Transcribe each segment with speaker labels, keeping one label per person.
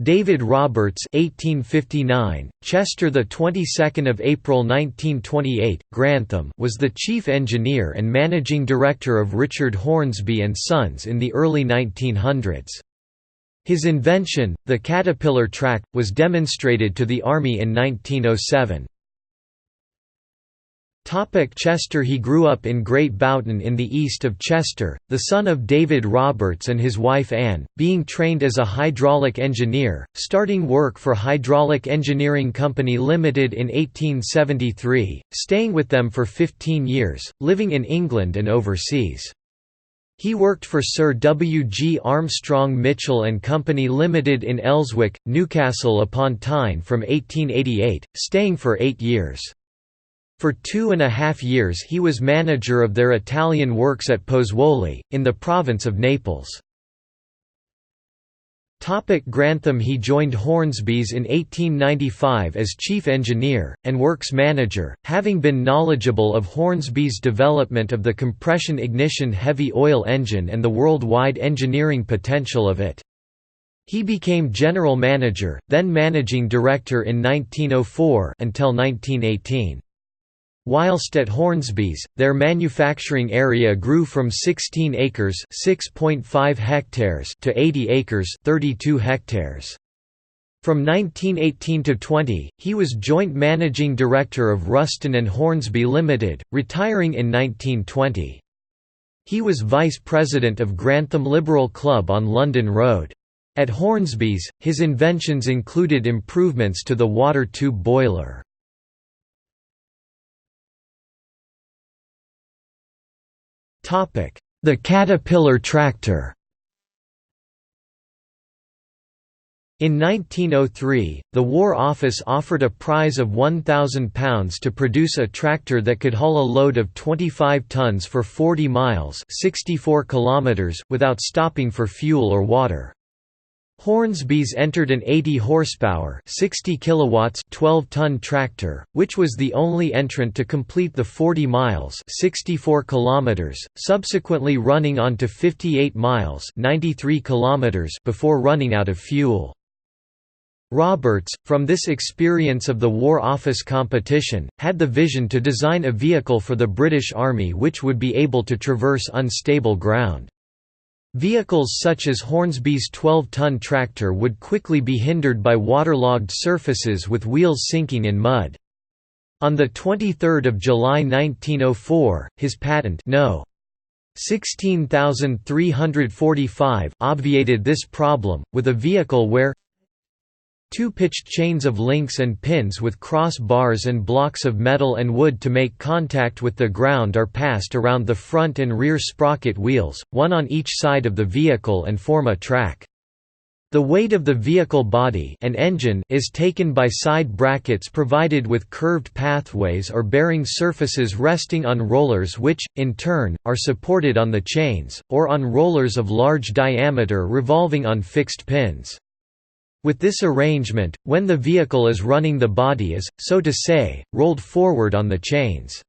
Speaker 1: David Roberts (1859), Chester, the 22nd of April 1928, Grantham, was the chief engineer and managing director of Richard Hornsby and Sons in the early 1900s. His invention, the Caterpillar track, was demonstrated to the Army in 1907. Chester. He grew up in Great Boughton in the east of Chester, the son of David Roberts and his wife Anne, being trained as a hydraulic engineer, starting work for Hydraulic Engineering Company Limited in 1873, staying with them for 15 years, living in England and overseas. He worked for Sir W. G. Armstrong Mitchell and Company Limited in Elswick, Newcastle upon Tyne from 1888, staying for 8 years. For 2.5 years he was manager of their Italian works at Pozzuoli, in the province of Naples. Grantham. He joined Hornsby's in 1895 as chief engineer, and works manager, having been knowledgeable of Hornsby's development of the compression ignition heavy oil engine and the worldwide engineering potential of it. He became general manager, then managing director in 1904 until 1918. Whilst at Hornsby's, their manufacturing area grew from 16 acres (6.5 hectares) to 80 acres (32 hectares). From 1918 to 20, he was joint managing director of Ruston and Hornsby Limited, retiring in 1920. He was vice president of Grantham Liberal Club on London Road. At Hornsby's, his inventions included improvements to the water tube boiler. The Caterpillar tractor. In 1903, the War Office offered a prize of £1,000 to produce a tractor that could haul a load of 25 tons for 40 miles (64 kilometers) without stopping for fuel or water. Hornsby's entered an 80 horsepower, 60 kilowatts, 12-ton tractor, which was the only entrant to complete the 40 miles, 64 kilometers, subsequently running on to 58 miles, 93 kilometers before running out of fuel. Roberts, from this experience of the War Office competition, had the vision to design a vehicle for the British Army which would be able to traverse unstable ground. Vehicles such as Hornsby's 12-ton tractor would quickly be hindered by waterlogged surfaces with wheels sinking in mud. On 23 July 1904, his patent No. 16345 obviated this problem, with a vehicle where two pitched chains of links and pins with cross bars and blocks of metal and wood to make contact with the ground are passed around the front and rear sprocket wheels, one on each side of the vehicle, and form a track. The weight of the vehicle body and engine is taken by side brackets provided with curved pathways or bearing surfaces resting on rollers which, in turn, are supported on the chains, or on rollers of large diameter revolving on fixed pins. With this arrangement, when the vehicle is running, the body is, so to say, rolled forward on the chains.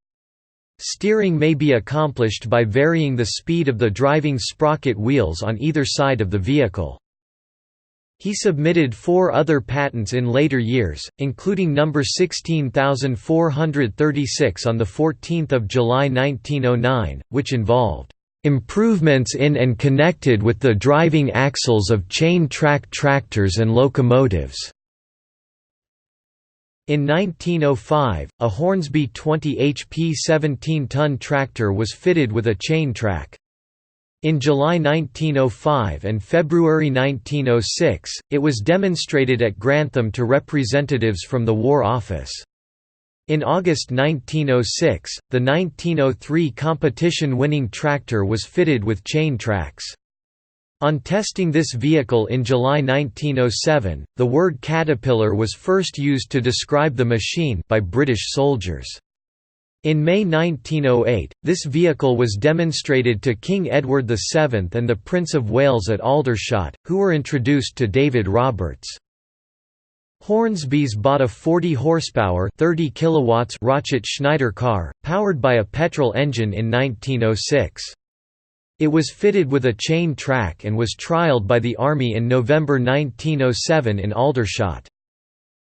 Speaker 1: Steering may be accomplished by varying the speed of the driving sprocket wheels on either side of the vehicle. He submitted 4 other patents in later years, including number 16436 on 14 July 1909, which involved improvements in and connected with the driving axles of chain-track tractors and locomotives. In 1905, a Hornsby 20 HP 17-ton tractor was fitted with a chain track. In July 1905 and February 1906, it was demonstrated at Grantham to representatives from the War Office. In August 1906, the 1903 competition-winning tractor was fitted with chain tracks. On testing this vehicle in July 1907, the word caterpillar was first used to describe the machine by British soldiers. In May 1908, this vehicle was demonstrated to King Edward VII and the Prince of Wales at Aldershot, who were introduced to David Roberts. Hornsby's bought a 40 horsepower 30 kilowatts Rochet Schneider car, powered by a petrol engine in 1906. It was fitted with a chain track and was trialled by the Army in November 1907 in Aldershot.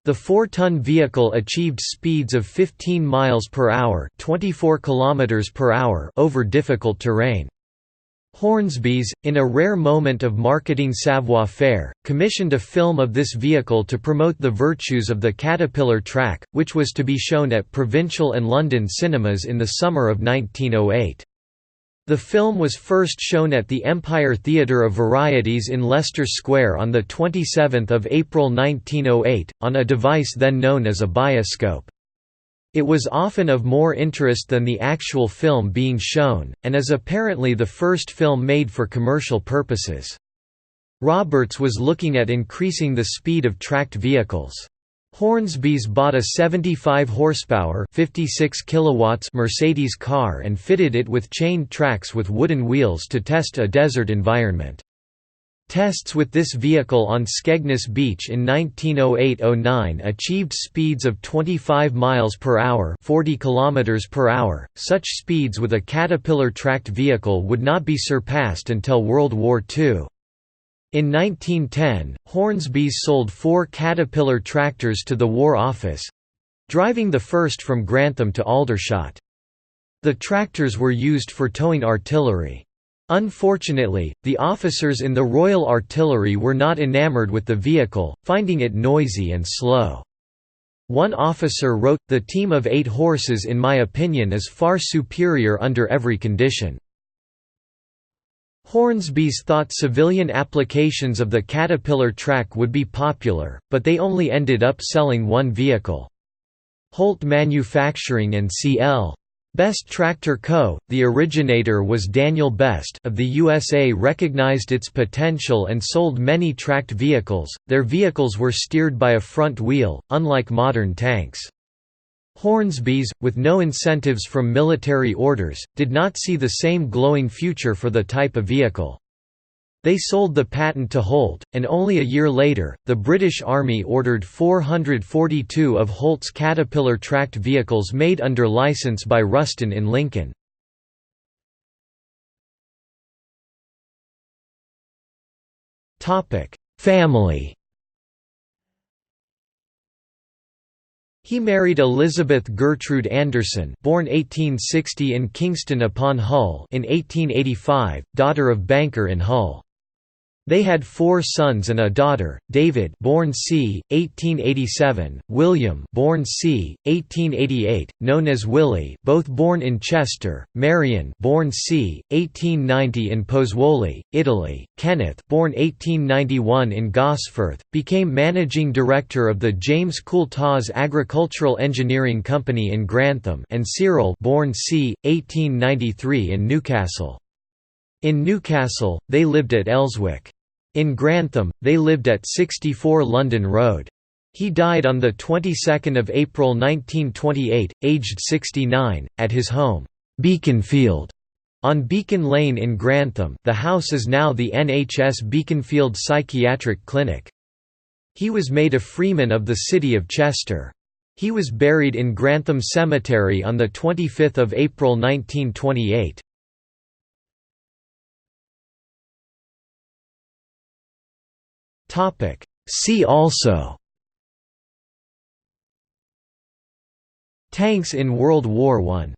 Speaker 1: The 4-ton vehicle achieved speeds of 15 miles per hour, 24 kilometers per hour over difficult terrain. Hornsby's, in a rare moment of marketing savoir-faire, commissioned a film of this vehicle to promote the virtues of the Caterpillar track, which was to be shown at Provincial and London cinemas in the summer of 1908. The film was first shown at the Empire Theatre of Varieties in Leicester Square on 27 April 1908, on a device then known as a bioscope. It was often of more interest than the actual film being shown, and is apparently the first film made for commercial purposes. Roberts was looking at increasing the speed of tracked vehicles. Hornsby's bought a 75 horsepower 56 kilowatts Mercedes car and fitted it with chained tracks with wooden wheels to test a desert environment. Tests with this vehicle on Skegness Beach in 1908–09 achieved speeds of 25 miles per hour, 40 kilometers per hour. Such speeds with a Caterpillar tracked vehicle would not be surpassed until World War II. In 1910, Hornsby's sold 4 Caterpillar tractors to the War Office—driving the first from Grantham to Aldershot. The tractors were used for towing artillery. Unfortunately, the officers in the Royal Artillery were not enamoured with the vehicle, finding it noisy and slow. One officer wrote, "The team of 8 horses in my opinion is far superior under every condition." Hornsby's thought civilian applications of the Caterpillar track would be popular, but they only ended up selling one vehicle. Holt Manufacturing and C.L. Best Tractor Co., the originator was Daniel Best of the USA, recognized its potential and sold many tracked vehicles. Their vehicles were steered by a front wheel, unlike modern tanks. Hornsby's, with no incentives from military orders, did not see the same glowing future for the type of vehicle. They sold the patent to Holt, and only a year later, the British Army ordered 442 of Holt's Caterpillar tracked vehicles made under license by Ruston in Lincoln. Family. He married Elizabeth Gertrude Anderson, born 1860 in Kingston upon Hull, in 1885, daughter of banker in Hull. They had 4 sons and a daughter: David, born c. 1887; William, born c. 1888, known as Willie, both born in Chester; Marion, born c. 1890 in Pozzuoli, Italy; Kenneth, born 1891 in Gosforth, became managing director of the James Coulthard's Agricultural Engineering Company in Grantham; and Cyril, born c. 1893 in Newcastle. In Newcastle, they lived at Elswick. In Grantham, they lived at 64 London Road. He died on the 22nd of April 1928, aged 69, at his home, Beaconfield, on Beacon Lane in Grantham. The house is now the NHS Beaconfield Psychiatric Clinic. He was made a freeman of the city of Chester. He was buried in Grantham Cemetery on the 25th of April 1928. See also: Tanks in World War I.